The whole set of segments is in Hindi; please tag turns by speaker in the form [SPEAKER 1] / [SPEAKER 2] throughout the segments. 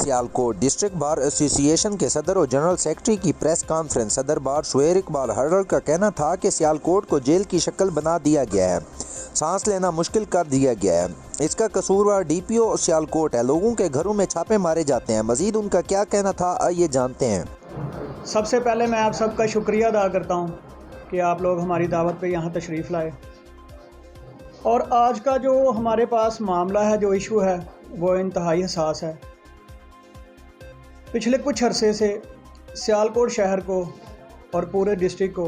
[SPEAKER 1] सियालकोट डिस्ट्रिक्ट बार एसोसिएशन के सदर और जनरल सेक्रेटरी की प्रेस कॉन्फ्रेंस। सदर बार शुएर इकबाल हरर का कहना था कि सियालकोट को जेल की शक्ल बना दिया गया है, सांस लेना मुश्किल कर दिया गया है। इसका कसूरवार डीपीओ सियालकोट है। लोगों के घरों में छापे मारे जाते हैं। मजीद उनका क्या कहना था, आइए जानते हैं।
[SPEAKER 2] सबसे पहले मैं आप सबका शुक्रिया अदा करता हूँ कि आप लोग हमारी दावत पे यहाँ तशरीफ़ लाए। और आज का जो हमारे पास मामला है, जो इशू है, वो इंतहाई हसास है। पिछले कुछ अरसे से सियालकोट शहर को और पूरे डिस्ट्रिक्ट को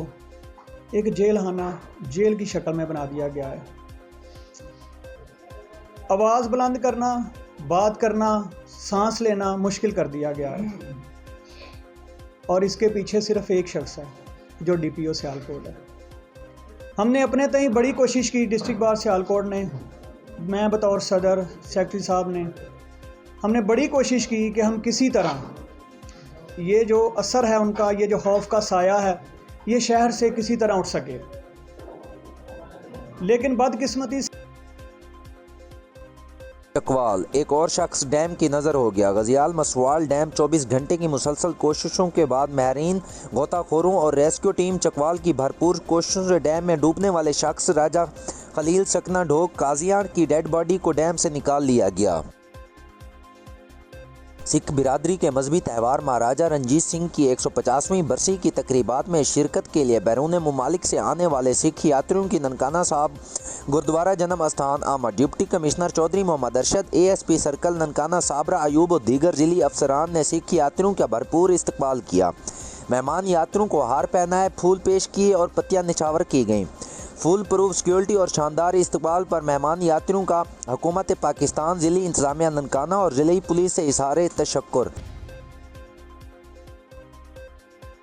[SPEAKER 2] एक जेल की शक्ल में बना दिया गया है। आवाज़ बुलंद करना, बात करना, सांस लेना मुश्किल कर दिया गया है। और इसके पीछे सिर्फ एक शख्स है जो डीपीओ सियालकोट है। हमने अपने तई बड़ी कोशिश की, डिस्ट्रिक्ट बार सियालकोट ने, मैं बतौर सदर, सेक्रेटरी साहब ने, हमने बड़ी कोशिश की कि हम किसी तरह ये जो असर है उनका, ये जो खौफ का साया है, ये शहर से किसी तरह उठ सके। लेकिन बदकिस्मती से
[SPEAKER 1] चकवाल एक और शख्स डैम की नज़र हो गया। गजियाल मसवाल डैम 24 घंटे की मुसलसल कोशिशों के बाद मैरीन, गोताखोरों और रेस्क्यू टीम चकवाल की भरपूर कोशिशों से डैम में डूबने वाले शख्स राजा खलील सकना ढोक काजियान की डेड बॉडी को डैम से निकाल लिया गया। सिख बिरादरी के मजहबी त्यौहार महाराजा रंजीत सिंह की 150वीं बरसी की तकरीबात में शिरकत के लिए बैरून मुमालिक से आने वाले सिख यात्रियों की ननकाना साहब गुरुद्वारा जन्म स्थान आमद। Deputy commissioner Chaudhry Mohammad Arshad, ASP circle Nankana Sabra Ayub और दीगर जिली अफसरान ने सिख यात्रियों का भरपूर इस्तकबाल किया। मेहमान यात्रियों को हार पहनाए, फूल पेश किए और पत्तियां निछावर की गईं। फुल प्रूफ सिक्योरिटी और शानदार इस्तकबाल पर मेहमान यात्रियों का हुकूमत पाकिस्तान, ज़िली इंतज़ामिया ननकाना और ज़िली पुलिस से इज़हार तशक्कुर।